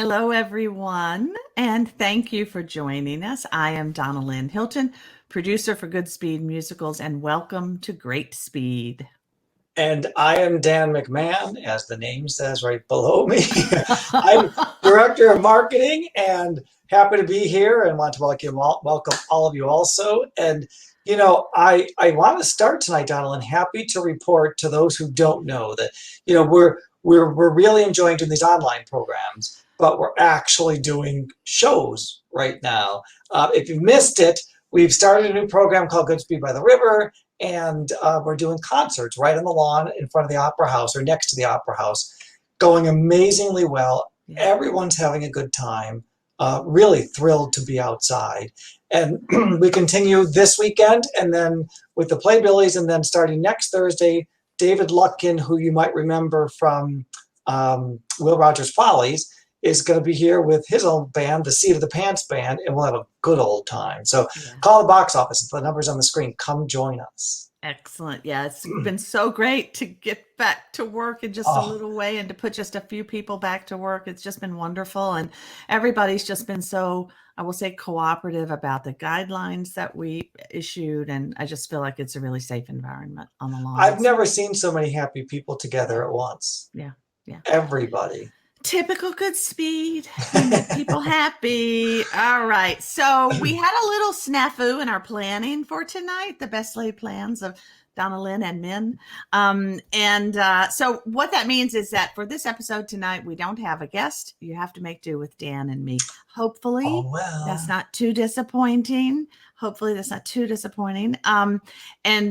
Hello, everyone, and thank you for joining us. I am Donna Lynn Hilton, producer for Goodspeed Musicals, and welcome to Greatspeed. And I am Dan McMahon, as the name says right below me. I'm Director of Marketing and happy to be here and want to welcome all of you also. And, I want to start tonight, Donald, happy to report to those who don't know that, we're really enjoying doing these online programs, but we're actually doing shows right now. If you missed it, we've started a new program called Goodspeed by the River, and we're doing concerts right on the lawn in front of the Opera House or next to the Opera House, going amazingly well. Yeah. Everyone's having a good time, really thrilled to be outside. And we continue this weekend and then with the Playbillies, and then starting next Thursday, David Lutkin, who you might remember from Will Rogers Follies, is going to be here with his own band, the Seat of the Pants Band, and we'll have a good old time. So call the box office. The number's on the screen. Come join us. Excellent. Yeah, it's been so great to get back to work in just a little way and to put just a few people back to work. It's just been wonderful. And everybody's just been so, I will say, cooperative about the guidelines that we issued. And I just feel like it's a really safe environment on the lawn. I've never seen so many happy people together at once. Yeah. Yeah. Everybody. Typical Goodspeed. We make people happy. All right. So we had a little snafu in our planning for tonight, the best laid plans of Donna Lynn and Min. So what that means is that for this episode tonight, we don't have a guest. You have to make do with Dan and me. Hopefully, that's not too disappointing. And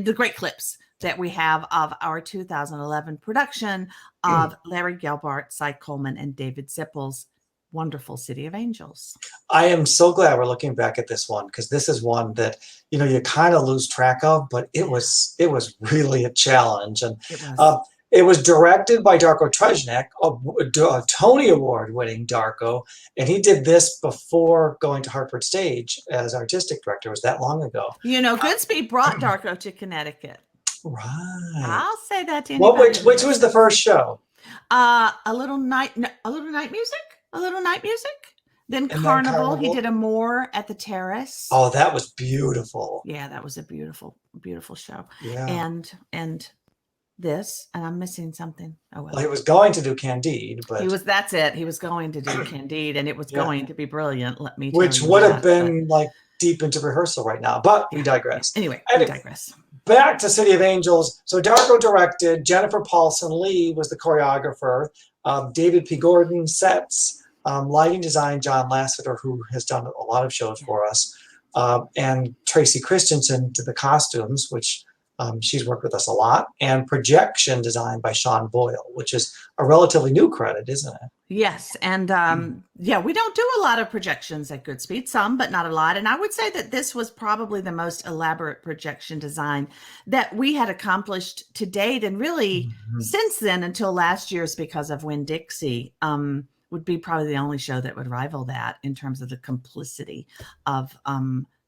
the great clips that we have of our 2011 production of Larry Gelbart, Cy Coleman, and David Zippel's wonderful City of Angels. I am so glad we're looking back at this one, because this is one that, you kind of lose track of, but it was really a challenge. And it was directed by Darko Tresnjak, a Tony Award winning Darko, and he did this before going to Hartford Stage as artistic director. It was that long ago. Goodspeed brought Darko to Connecticut. Right. I'll say that to anybody. Which was the first show? A little night music. Then Carnival. He did a Moore at the Terrace. Oh, that was beautiful. Yeah, that was a beautiful, beautiful show. Yeah. And this, and I'm missing something. Oh well. He was going to do Candide, but that's it. He was going to do Candide, and it was going to be brilliant. Let me tell which you would have been like deep into rehearsal right now, but we digress. Anyway, we digress. Back to City of Angels. So Darko directed, Jennifer Paulson Lee was the choreographer, David P. Gordon sets, lighting design, John Lasiter, who has done a lot of shows for us, and Tracy Christensen did the costumes, which she's worked with us a lot, and projection design by Shawn Boyle, which is a relatively new credit, isn't it? Yes. And we don't do a lot of projections at Goodspeed, some, but not a lot. And I would say that this was probably the most elaborate projection design that we had accomplished to date. And really since then, until last year's Because of Winn-Dixie, would be probably the only show that would rival that in terms of the complicity of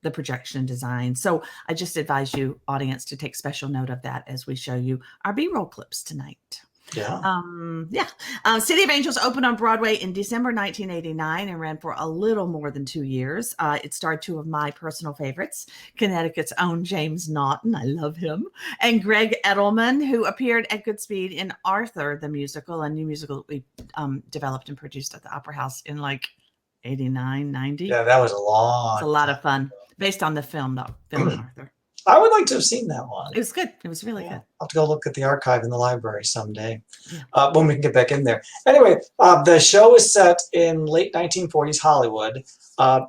the projection design. So I just advise you, audience, to take special note of that as we show you our B-roll clips tonight. City of Angels opened on Broadway in December 1989 and ran for a little more than 2 years. It starred two of my personal favorites, Connecticut's own James Naughton, I love him, and Greg Edelman, who appeared at Goodspeed in Arthur, the musical, a new musical that we developed and produced at the Opera House in like 89, 90. Yeah, that was a lot of fun. Based on the film Arthur. I would like to have seen that one. It was good. It was really good. I'll have to go look at the archive in the library someday when we can get back in there. Anyway, the show is set in late 1940s Hollywood.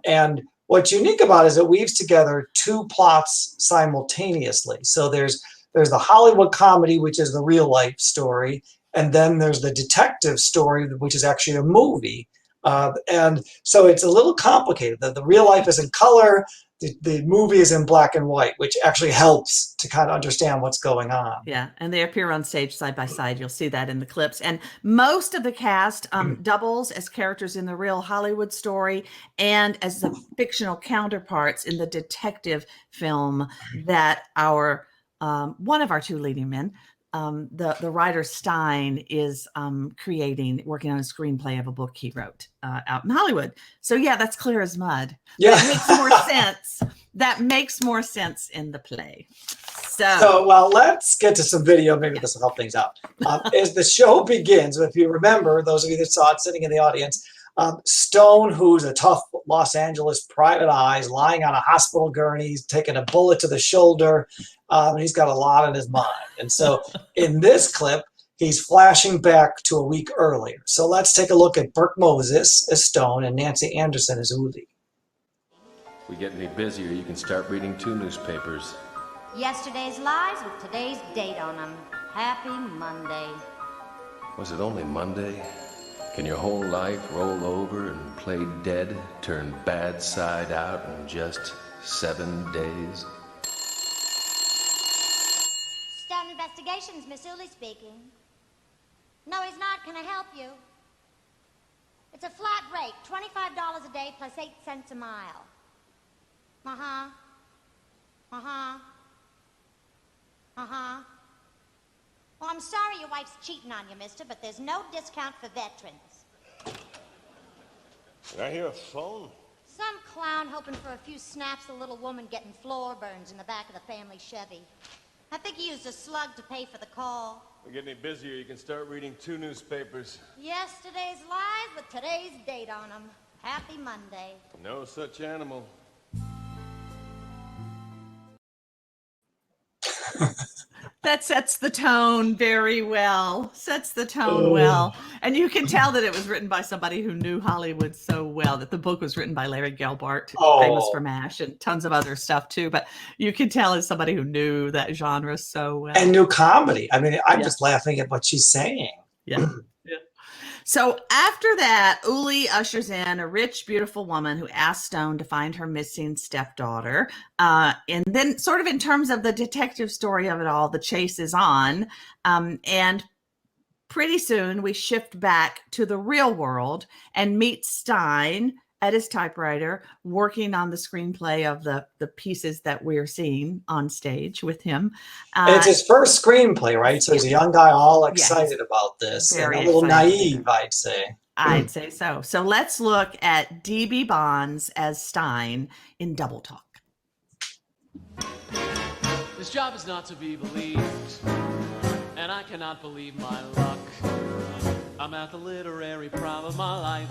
And what's unique about it is it weaves together two plots simultaneously. So there's the Hollywood comedy, which is the real life story. And then there's the detective story, which is actually a movie. And so it's a little complicated. The real life is in color. The movie is in black and white, which actually helps to kind of understand what's going on. Yeah, and they appear on stage side by side. You'll see that in the clips. And most of the cast doubles as characters in the real Hollywood story and as the fictional counterparts in the detective film that one of our two leading men, the writer Stein is working on a screenplay of a book he wrote out in Hollywood. So yeah, that's clear as mud. Yeah. That makes more sense. That makes more sense in the play. So well, let's get to some video. Maybe this will help things out. As the show begins, if you remember, those of you that saw it sitting in the audience, Stone, who's a tough Los Angeles private eye, is lying on a hospital gurney. He's taking a bullet to the shoulder. He's got a lot on his mind. And so in this clip, he's flashing back to a week earlier. So let's take a look at Burke Moses as Stone and Nancy Anderson as Uli. We get any busier, you can start reading 2 newspapers. Yesterday's lies with today's date on them. Happy Monday. Was it only Monday? Can your whole life roll over and play dead, turn bad side out in just 7 days? Stone Investigations, Miss Uli speaking. No, he's not. Can I help you? It's a flat rate, $25 a day plus 8 cents a mile. Uh-huh. Uh-huh. Uh-huh. Well, I'm sorry your wife's cheating on you, mister, but there's no discount for veterans. Did I hear a phone? Some clown hoping for a few snaps of a little woman getting floor burns in the back of the family Chevy. I think he used a slug to pay for the call. We get any busier, you can start reading 2 newspapers. Yesterday's lies with today's date on them. Happy Monday. No such animal. That sets the tone very well. Sets the tone well. And you can tell that it was written by somebody who knew Hollywood so well, that the book was written by Larry Gelbart, famous for MASH and tons of other stuff too. But you can tell as somebody who knew that genre so well. And knew comedy. I mean, I'm just laughing at what she's saying. Yeah. So after that, Uli ushers in a rich, beautiful woman who asks Stone to find her missing stepdaughter. And then sort of in terms of the detective story of it all, the chase is on. And pretty soon we shift back to the real world and meet Stein at his typewriter working on the screenplay of the pieces that we're seeing on stage with him. And it's his first screenplay, right? So he's a young guy all excited about this and a little naive, I'd say. I'd say so. So let's look at D.B. Bonds as Stein in Double Talk. This job is not to be believed, and I cannot believe my luck. I'm at the literary prime of my life,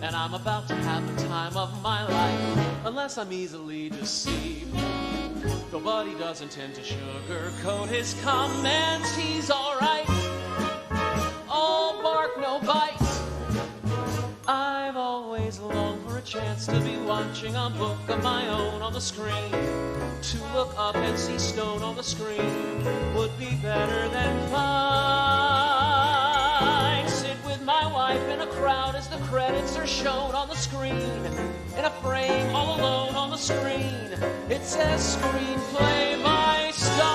and I'm about to have the time of my life, unless I'm easily deceived. Nobody does intend to sugarcoat his comments, he's alright. All bark, no bite. I've always longed for a chance to be watching a book of my own on the screen. To look up and see Stone on the screen would be better than fine. Sit with my wife in a crowd as the credits are shown on the screen. In a frame all alone on the screen, it says screenplay by Stein.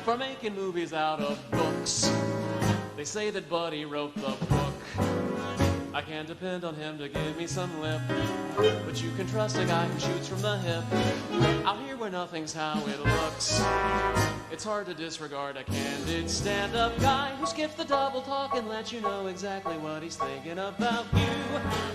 For making movies out of books, they say that Buddy wrote the book. I can't depend on him to give me some lip, but you can trust a guy who shoots from the hip. Out here where nothing's how it looks, it's hard to disregard a candid stand-up guy who skips the double talk and lets you know exactly what he's thinking about you.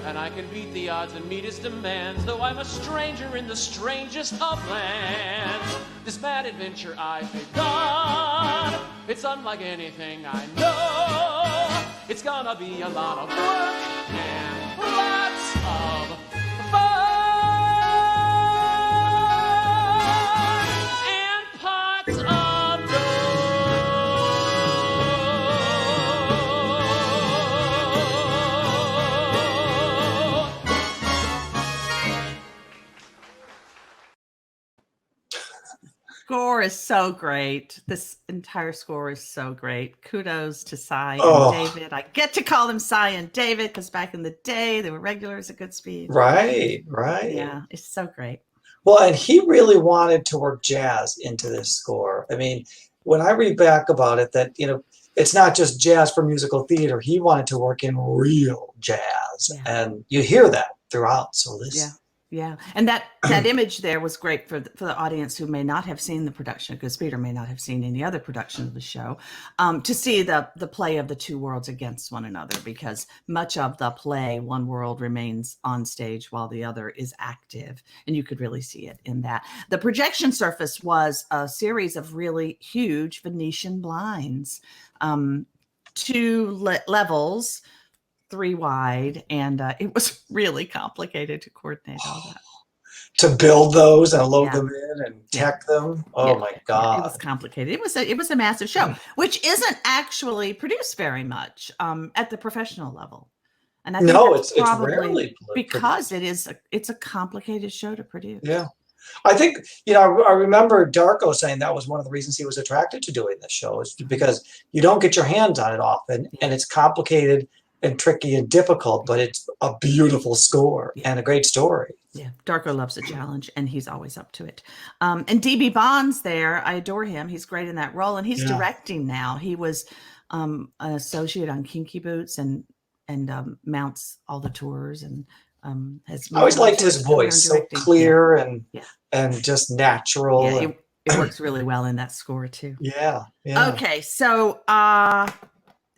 And I can beat the odds and meet his demands, though I'm a stranger in the strangest of lands. This mad adventure I've begun, it's unlike anything I know. It's gonna be a lot of work and lots of fun and pots of Score is so great. This entire score is so great. Kudos to Cy and David. I get to call them Cy and David because back in the day they were regulars at Goodspeed. Right. Yeah, it's so great. Well, and he really wanted to work jazz into this score. I mean, when I read back about it, that, you know, it's not just jazz for musical theater. He wanted to work in real jazz. And you hear that throughout. So this Yeah, and that image there was great for the audience who may not have seen the production of Goodspeed or may not have seen any other production of the show, to see the play of the two worlds against one another, because much of the play, one world remains on stage while the other is active, and you could really see it in that. The projection surface was a series of really huge Venetian blinds, 2 levels, 3 wide, and it was really complicated to coordinate all that. To build those and load Yeah. them in and tech them. Oh Yeah, my yeah, God. it was complicated. It was a massive show, which isn't actually produced very much at the professional level. And I think No, that's it's probably rarely because it's a complicated show to produce. Yeah. I think, I remember Darko saying that was one of the reasons he was attracted to doing this show, is because you don't get your hands on it often, and it's complicated and tricky and difficult, but it's a beautiful score and a great story. Yeah, Darko loves a challenge, and he's always up to it. And D.B. Bond's there. I adore him. He's great in that role, and he's directing now. He was an associate on Kinky Boots and mounts all the tours, and has. I always liked his voice, so clear and just natural. Yeah, it works really well in that score too. Yeah. Okay, so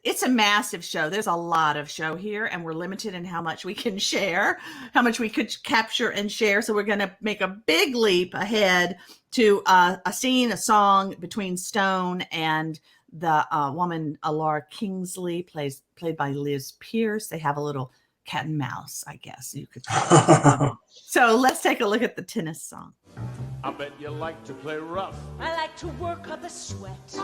it's a massive show. There's a lot of show here, and we're limited in how much we can share, how much we could capture and share. So we're going to make a big leap ahead to a scene, a song between Stone and the woman Alara Kingsley, played by Liz Pierce. They have a little cat and mouse, I guess you could call it. So let's take a look at the tennis song. I bet you like to play rough. I like to work up a sweat.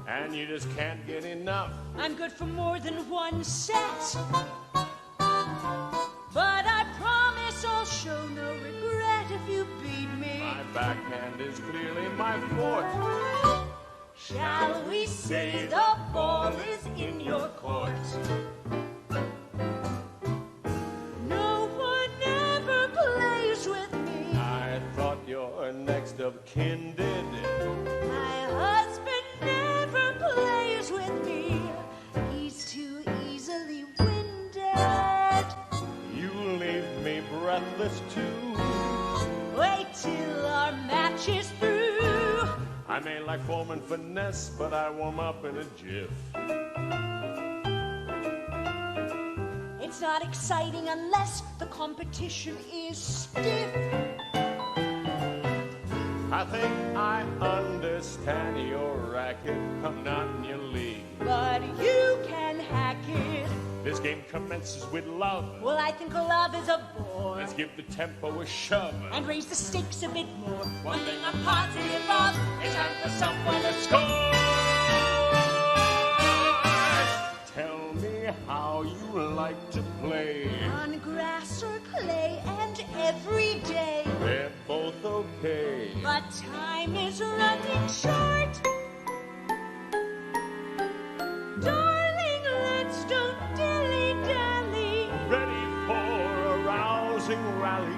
And you just can't get enough. I'm good for more than one set. But I promise I'll show no regret if you beat me. My backhand is clearly my forte. Shall we say the ball is in your court? No one ever plays with me. I thought your next of kin did. My husband never plays with me. He's too easily winded. You leave me breathless too. Wait till our match is through. I may like form and finesse, but I warm up in a jiff. It's not exciting unless the competition is stiff. I think I understand your racket. I'm not in your league. But you can hack it. This game commences with love. Well, I think love is a bore. Let's give the tempo a shove. And raise the stakes a bit more. One thing I'm positive of, it's time for someone to score. Tell me how you like to play. On grass or clay and every day. They're both okay. But time is running short. Darling, let's don't dilly-dally. Ready for a rousing rally.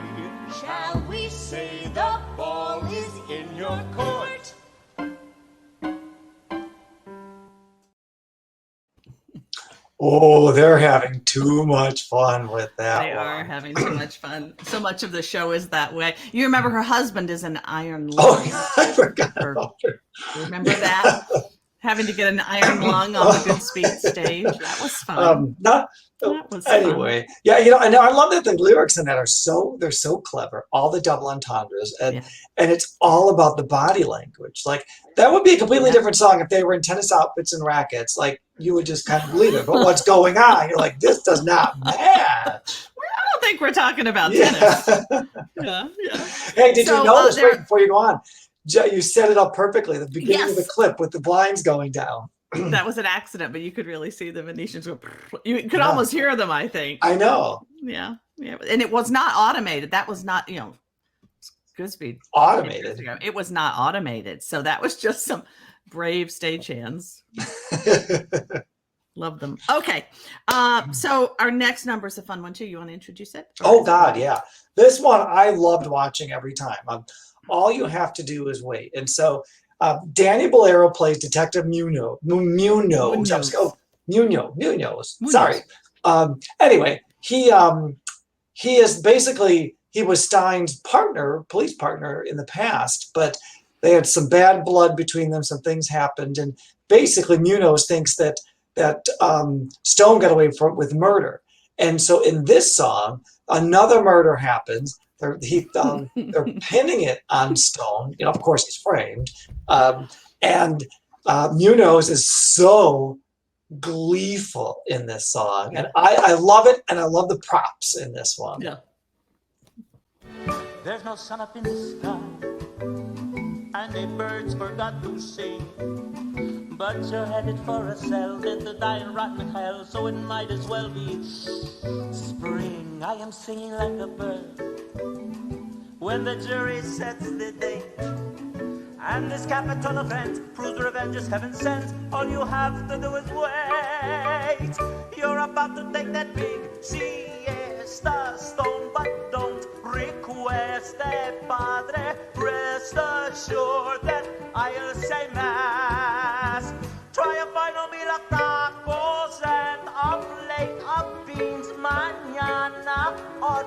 Shall we say the ball is in your court? Oh, they're having too much fun with that. They are having too much fun. So much of the show is that way. You remember her husband is an iron lung. Oh, I forgot about her. Remember that? Having to get an iron lung on the Goodspeed stage. That was fun. That was anyway, fun. yeah, and I love that the lyrics in that they're so clever. All the double entendres, and it's all about the body language. Like that would be a completely different song if they were in tennis outfits and rackets. Like you would just kind of believe it. But what's going on? You're like, this does not match. I don't think we're talking about tennis. Hey, did you notice? Wait, before you go on, you set it up perfectly. The beginning of the clip with the blinds going down. That was an accident, but you could really see the Venetians go. You could almost hear them, I think. I know. Yeah. And it was not automated. That was not, Goodspeed. Automated. It was not automated. So that was just some brave stagehands. Love them. Okay. So our next number is a fun one too. You want to introduce it? Oh God, yeah. This one I loved watching every time. All you have to do is wait. And so Danny Bolero plays Detective Munoz. Munoz. Sorry. Anyway, he is basically, he was Stein's partner, police partner in the past, but they had some bad blood between them. Some things happened, and basically Munoz thinks that Stone got away with murder. And so in this song, another murder happens. They're pinning it on Stone. Of course, he's framed. And Munoz is so gleeful in this song. And I love it, and I love the props in this one. Yeah. There's no sun up in the sky, and the birds forgot to sing. But you're headed for a cell in the dying rotten hell, so it might as well be spring. I am singing like a bird when the jury sets the date, and this capital event proves revenge is heaven sent. All you have to do is wait. You're about to take that big siesta, Stone, but don't request a padre. Rest assured that I'll say mass. Try a final meal of tacos and a plate of beans mañana, or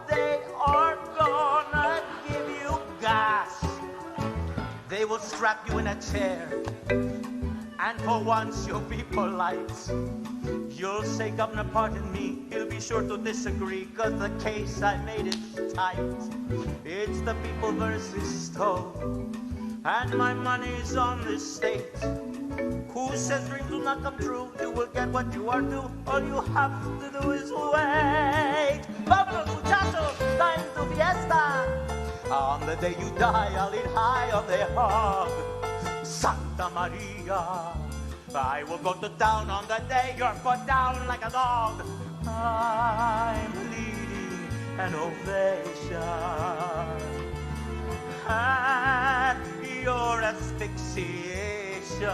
they are gonna give you gas. They will strap you in a chair, and for once you'll be polite. You'll say, Governor, pardon me, he'll be sure to disagree, 'cause the case I made it tight. It's the people versus Stone, and my money's on the state. Who says dreams will not come true? You will get what you are due. All you have to do is wait. Vámonos, muchachos, time to fiesta. On the day you die, I'll eat high on the hog. Santa Maria, I will go to town on the day you're put down like a dog. I'm leading an ovation at your asphyxiation,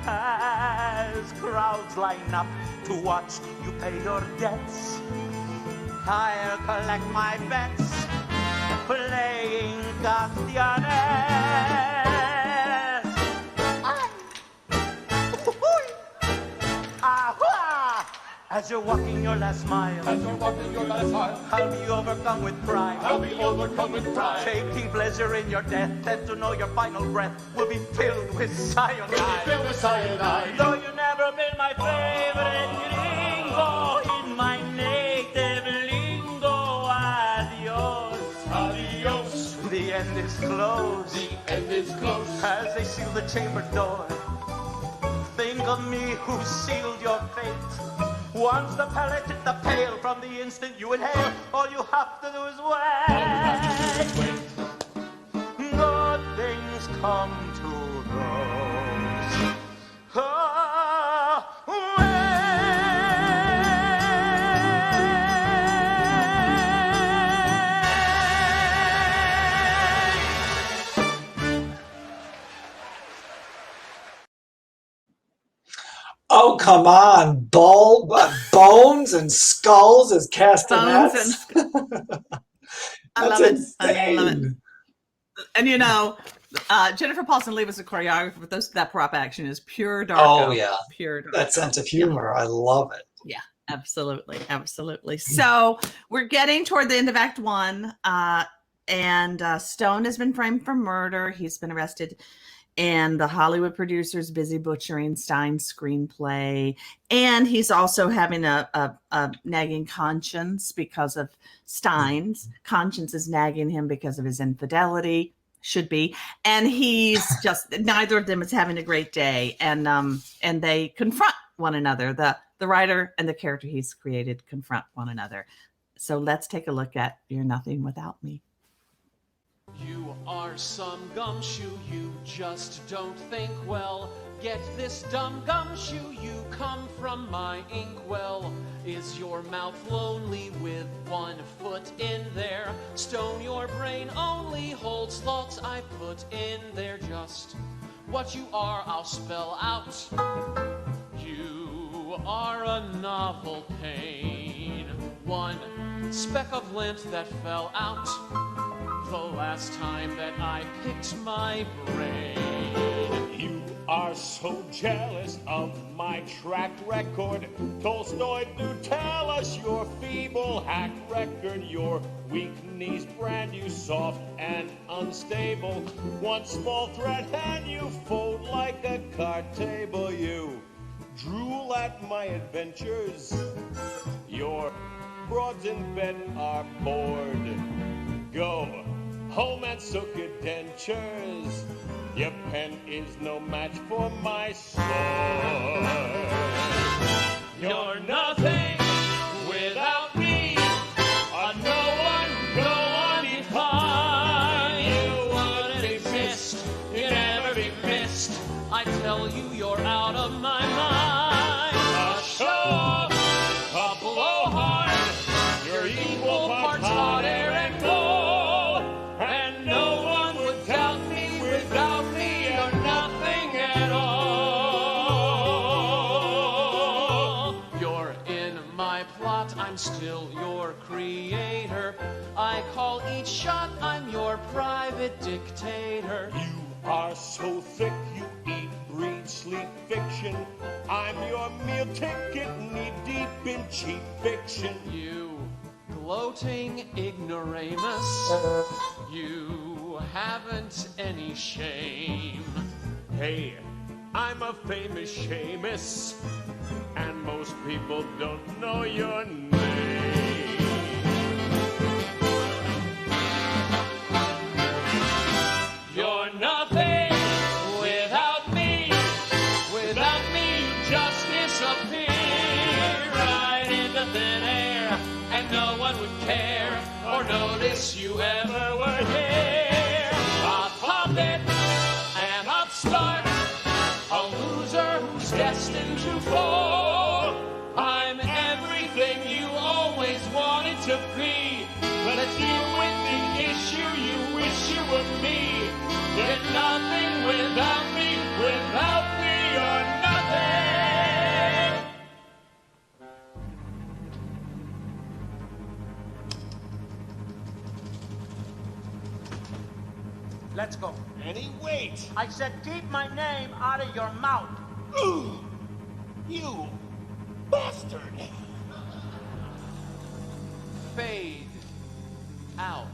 as crowds line up to watch you pay your debts. I'll collect my bets playing Castianes. As you're walking your last mile, I'll be overcome with pride. Taking pleasure in your death, and to know your final breath will be filled with cyanide. Though you never been my favorite gringo, in my native lingo, adios. The end is close. As they seal the chamber door, think of me who sealed your fate. Once the pellet hit the pail, from the instant you inhale, all you have to do is wait. Good things come to those who wait. Oh, come on. Bones and skulls as castanets. I love it. I love it. And Jennifer Paulson Lee was a choreographer, but that prop action is pure Darko. Oh, yeah. Pure Darko. That sense of humor. I love it. Yeah, absolutely. Absolutely. So we're getting toward the end of Act 1. And Stone has been framed for murder. He's been arrested. And the Hollywood producer's busy butchering Stein's screenplay. And he's also having a nagging conscience because of Stein's. Conscience is nagging him because of his infidelity. Should be. And he's just, neither of them is having a great day. And they confront one another. The writer and the character he's created confront one another. So let's take a look at You're Nothing Without Me. You are some gumshoe, you just don't think well. Get this dumb gumshoe, you come from my inkwell. Is your mouth lonely with 1 foot in there? Stone, your brain only holds thoughts I put in there. Just what you are, I'll spell out. You are a novel pain, 1 speck of lint that fell out the last time that I picked my brain. You are so jealous of my track record. Tolstoy, do tell us your feeble hack record, your weak-knees brand you soft and unstable. One small thread and you fold like a card table. You drool at my adventures. Your broads in bed are bored. Go home and soak your dentures. Your pen is no match for my sword. You're nothing without me. No one, go undefined. You wouldn't exist, you'd never be missed. I tell you, you're out of my mind. A show, a blowhard, you're equal parts hot air and cold. And no one would doubt me without me. You're nothing at all. You're in my plot, I'm still your creator. I call each shot, I'm your private dictator. You are so thick, you eat, breathe, sleep fiction. I'm your meal ticket, knee deep in cheap fiction. You gloating ignoramus, you haven't any shame. Hey, I'm a famous Seamus, and most people don't know your name. You're nothing without me. Without me, you just disappear right into thin air, and no one would care or notice you ever were here. A puppet, an upstart, a loser who's destined to fall. I'm everything you always wanted to be, but it's you with the issue you wish you were me. You're nothing without me, without me you're nothing. Let's go. Annie, wait! I said keep my name out of your mouth. Ooh, you bastard! Fade out.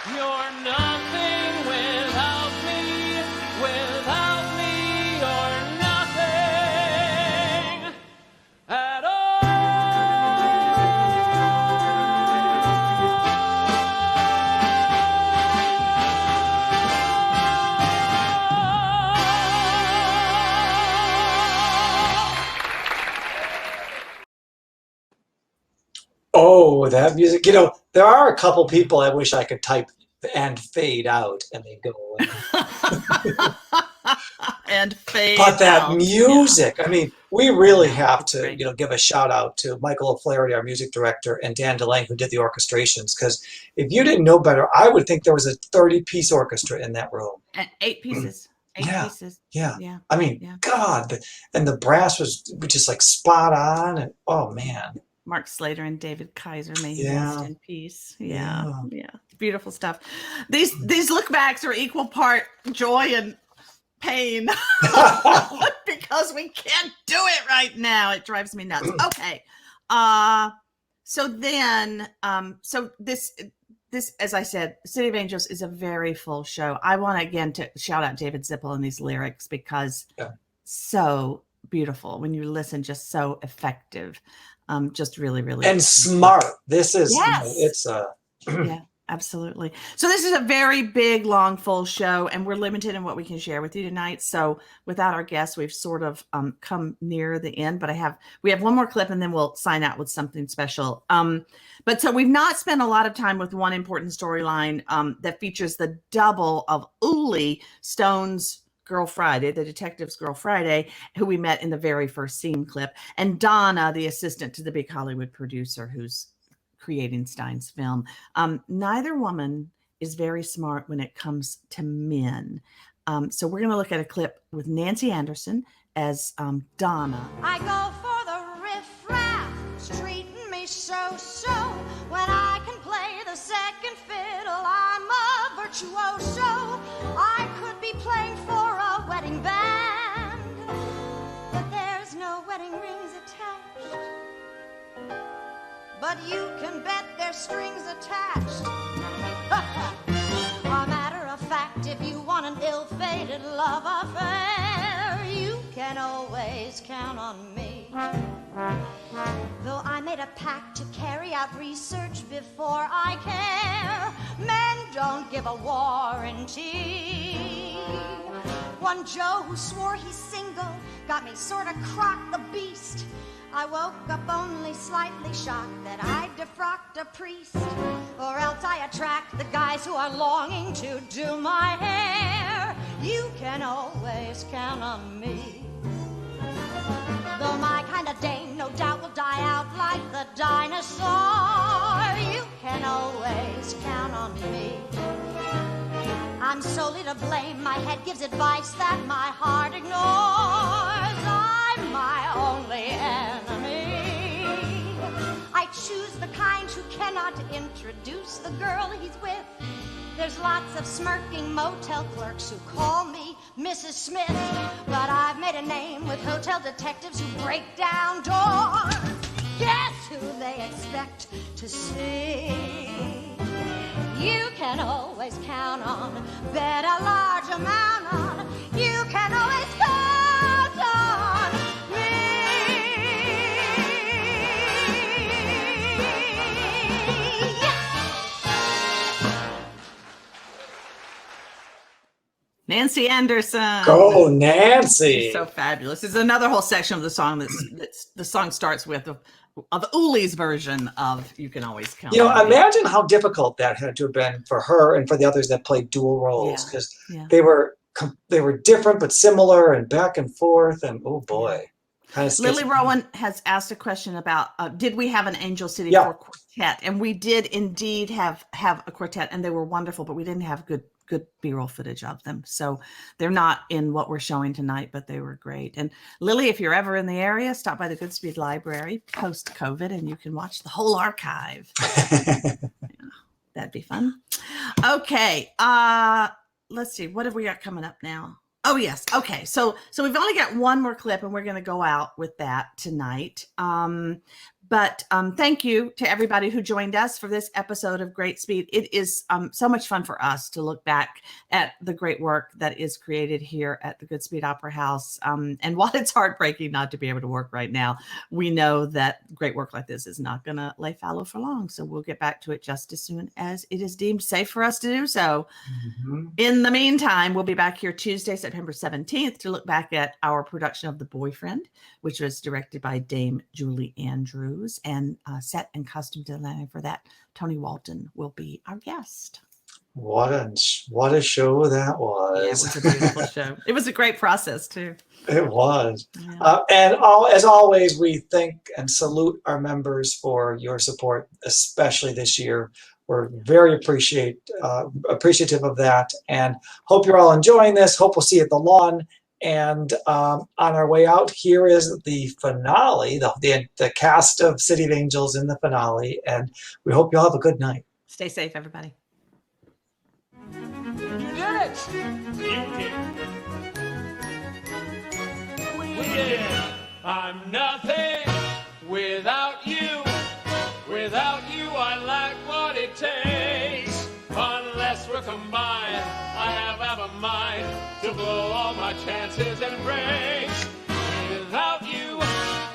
You're nothing without me. Without me, you're nothing at Oh, that music. You know, there are a couple people I wish I could type and fade out and they go away. And fade But that out. music, I mean, we really have It's to, great. you know, give a shout out to Michael O'Flaherty, our music director, and Dan DeLange, who did the orchestrations. Because if you didn't know better, I would think there was a 30-piece orchestra in that room. And 8 pieces. Eight Yeah. pieces. Yeah. Yeah. I mean, Yeah. God, and the brass was just like spot on. And oh, man. Mark Slater and David Kaiser, may he Yeah. rest in peace. Yeah, Yeah. yeah, beautiful stuff. These look backs are equal part joy and pain because we can't do it right now. It drives me nuts. Okay, so then, so this, as I said, City of Angels is a very full show. I want again to shout out David Zippel and these lyrics because so beautiful when you listen, just so effective. Just really, really. And smart. This is, yes. You know, it's yeah, absolutely. So this is a very big, long, full show, and we're limited in what we can share with you tonight. So without our guests, we've sort of come near the end, but we have one more clip and then we'll sign out with something special. But so we've not spent a lot of time with one important storyline that features the double of Uli, Stone's Girl Friday, the detective's Girl Friday, who we met in the very first scene clip, and Donna, the assistant to the big Hollywood producer who's creating Stein's film. Neither woman is very smart when it comes to men. So we're going to look at a clip with Nancy Anderson as Donna. I go for the riff-raff, it's treating me so-so. When I can play the second fiddle, I'm a virtuoso. virtuoso. I could be playing for a wedding band, but there's no wedding rings attached. But you can bet there's strings attached. A matter of fact, if you want an ill-fated love affair, you can always count on me. Though I made a pact to carry out research before I care, men don't give a warranty. One Joe who swore he's single got me sort of crocked the beast. I woke up only slightly shocked that I'd defrocked a priest, or else I attract the guys who are longing to do my hair. You can always count on me. Though my kind of dame no doubt will die out like the dinosaur, you can always count on me. I'm solely to blame. My head gives advice that my heart ignores. I'm my only enemy. I choose the kind who cannot introduce the girl he's with. There's lots of smirking motel clerks who call me Mrs. Smith, but I've made a name with hotel detectives who break down doors. Guess who they expect to see? You can always count on, bet a large amount on, you can always count on me. Yes! Nancy Anderson. Go, Nancy. So fabulous. There's another whole section of the song that's the song starts with of Uli's version of "You Can Always Count." You know, on Me. imagine how difficult that had to have been for her and for the others that played dual roles, because Yeah. they were different but similar and back and forth, and oh boy, kind of Lily Rowan has asked a question about did we have an Angel City Yeah. 4 quartet, and we did indeed have a quartet, and they were wonderful, but we didn't have good B-roll footage of them, so they're not in what we're showing tonight, but they were great. And Lily, if you're ever in the area, stop by the Goodspeed Library post-COVID and you can watch the whole archive. That'd be fun. Okay, let's see, what have we got coming up now? Oh yes, okay, so we've only got one more clip and we're going to go out with that tonight. But thank you to everybody who joined us for this episode of Greatspeed. It is so much fun for us to look back at the great work that is created here at the Goodspeed Opera House. And while it's heartbreaking not to be able to work right now, we know that great work like this is not going to lay fallow for long. So we'll get back to it just as soon as it is deemed safe for us to do so. Mm-hmm. In the meantime, we'll be back here Tuesday, September 17th to look back at our production of The Boyfriend, which was directed by Dame Julie Andrews. And set and costume designer for that, Tony Walton, will be our guest. What a show that was. Yeah, it was a beautiful show. It was a great process too. It was. Yeah. And as always, we thank and salute our members for your support, especially this year. We're very appreciative of that, and hope you're all enjoying this. Hope we'll see you at the lawn. And on our way out, here is the finale, the cast of City of Angels in the finale. And we hope you all have a good night. Stay safe, everybody. You did it! You did. We did. I'm nothing without you. Without you, I lack what it takes. Unless we're combined, I have a mind to blow all my chances and breaks. Without you,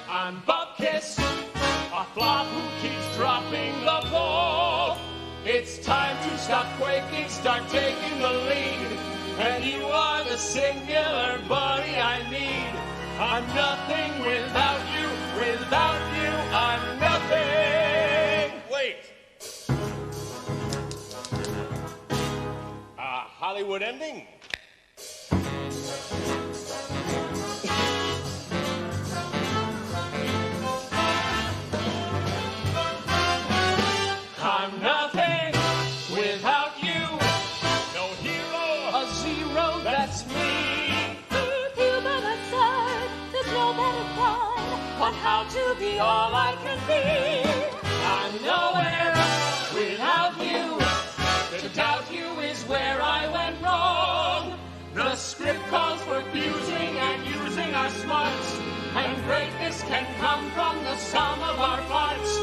I'm Bupkiss, a flop who keeps dropping the ball. It's time to stop quaking, start taking the lead. And you are the singular body I need. I'm nothing without you. Without you, I'm nothing. Wait. Hollywood ending. I'm nothing without you. No hero, a zero, that's me. With you by my side, there's no better time on how to be all I can be. I'm nowhere without you. To doubt you is where sum of our parts.